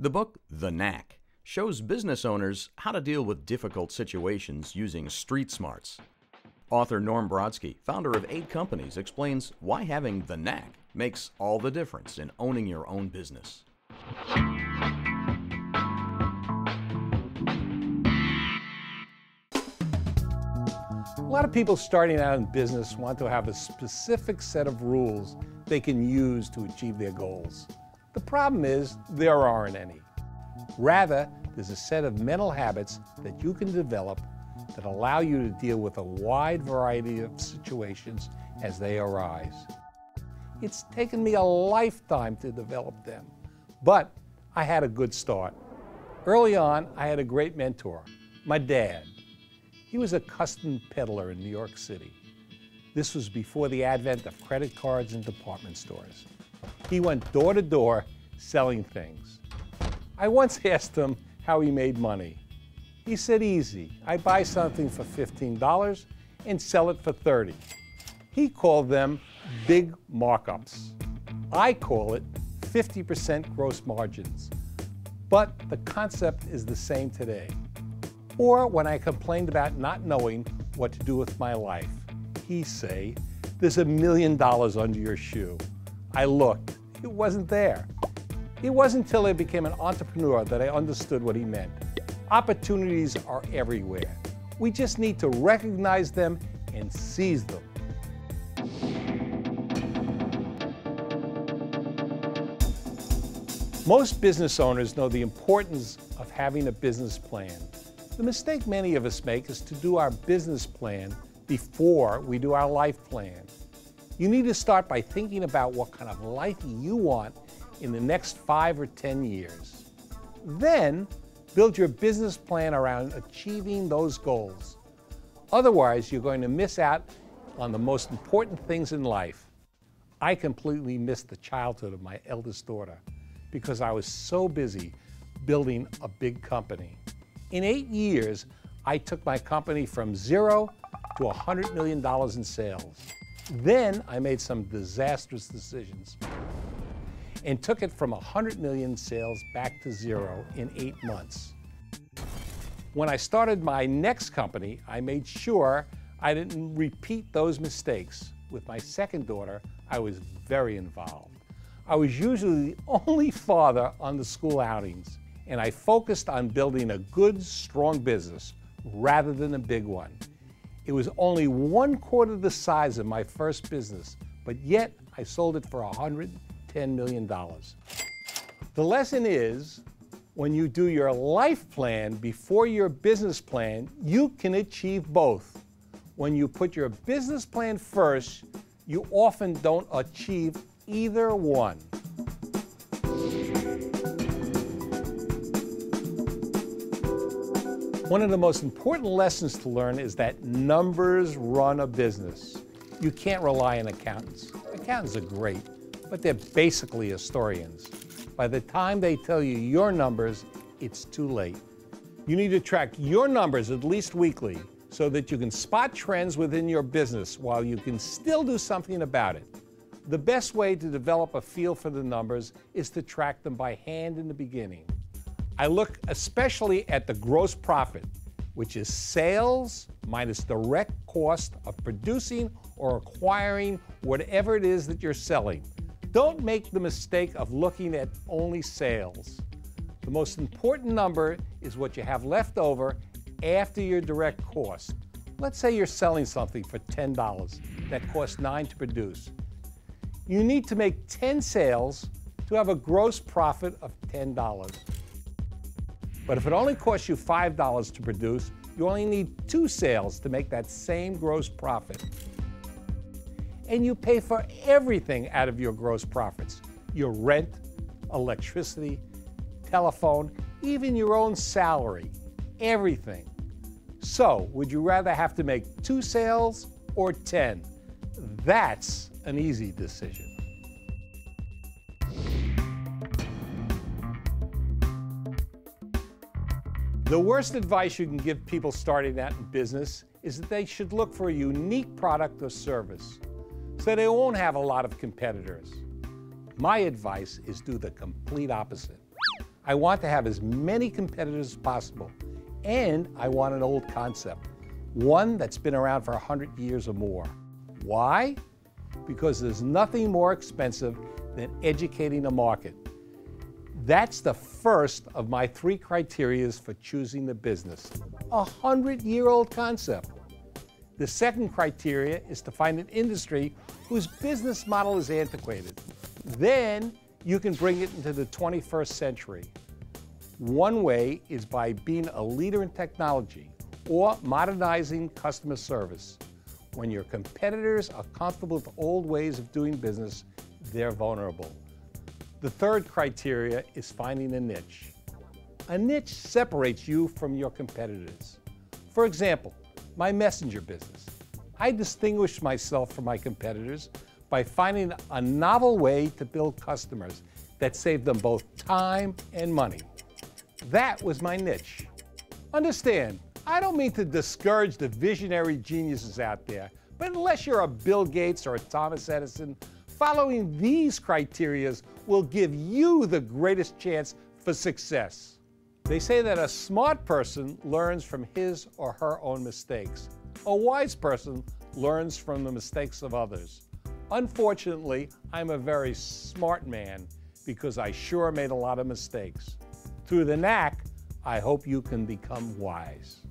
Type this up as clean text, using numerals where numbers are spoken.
The book, The Knack, shows business owners how to deal with difficult situations using street smarts. Author Norm Brodsky, founder of 8 companies, explains why having the knack makes all the difference in owning your own business. A lot of people starting out in business want to have a specific set of rules they can use to achieve their goals. The problem is there aren't any. Rather, there's a set of mental habits that you can develop that allow you to deal with a wide variety of situations as they arise. It's taken me a lifetime to develop them, but I had a good start. Early on, I had a great mentor, my dad. He was a custom peddler in New York City. This was before the advent of credit cards and department stores. He went door to door selling things. I once asked him how he made money. He said, easy. I buy something for $15 and sell it for $30. He called them big markups. I call it 50% gross margins. But the concept is the same today. Or when I complained about not knowing what to do with my life, he'd say, there's $1 million under your shoe. I looked, it wasn't there. It wasn't until I became an entrepreneur that I understood what he meant. Opportunities are everywhere. We just need to recognize them and seize them. Most business owners know the importance of having a business plan. The mistake many of us make is to do our business plan before we do our life plan. You need to start by thinking about what kind of life you want in the next 5 or 10 years. Then, build your business plan around achieving those goals. Otherwise, you're going to miss out on the most important things in life. I completely missed the childhood of my eldest daughter because I was so busy building a big company. In 8 years, I took my company from 0 to $100 million in sales. Then I made some disastrous decisions and took it from 100 million sales back to 0 in 8 months. When I started my next company, I made sure I didn't repeat those mistakes. With my second daughter, I was very involved. I was usually the only father on the school outings, and I focused on building a good, strong business rather than a big one. It was only 1/4 the size of my first business, but yet I sold it for $110 million. The lesson is, when you do your life plan before your business plan, you can achieve both. When you put your business plan first, you often don't achieve either one. One of the most important lessons to learn is that numbers run a business. You can't rely on accountants. Accountants are great, but they're basically historians. By the time they tell you your numbers, it's too late. You need to track your numbers at least weekly so that you can spot trends within your business while you can still do something about it. The best way to develop a feel for the numbers is to track them by hand in the beginning. I look especially at the gross profit, which is sales minus direct cost of producing or acquiring whatever it is that you're selling. Don't make the mistake of looking at only sales. The most important number is what you have left over after your direct cost. Let's say you're selling something for $10 that costs $9 to produce. You need to make 10 sales to have a gross profit of $10. But if it only costs you $5 to produce, you only need 2 sales to make that same gross profit. And you pay for everything out of your gross profits: your rent, electricity, telephone, even your own salary, everything. So, would you rather have to make 2 sales or 10? That's an easy decision. The worst advice you can give people starting out in business is that they should look for a unique product or service so they won't have a lot of competitors. My advice is do the complete opposite. I want to have as many competitors as possible, and I want an old concept, one that's been around for 100 years or more. Why? Because there's nothing more expensive than educating the market. That's the first of my 3 criteria for choosing the business, a 100-year-old concept. The second criteria is to find an industry whose business model is antiquated. Then you can bring it into the 21st century. One way is by being a leader in technology or modernizing customer service. When your competitors are comfortable with old ways of doing business, they're vulnerable. The third criteria is finding a niche. A niche separates you from your competitors. For example, my messenger business. I distinguish myself from my competitors by finding a novel way to build customers that save them both time and money. That was my niche. Understand, I don't mean to discourage the visionary geniuses out there, but unless you're a Bill Gates or a Thomas Edison, following these criteria will give you the greatest chance for success. They say that a smart person learns from his or her own mistakes. A wise person learns from the mistakes of others. Unfortunately, I'm a very smart man because I sure made a lot of mistakes. Through the Knack, I hope you can become wise.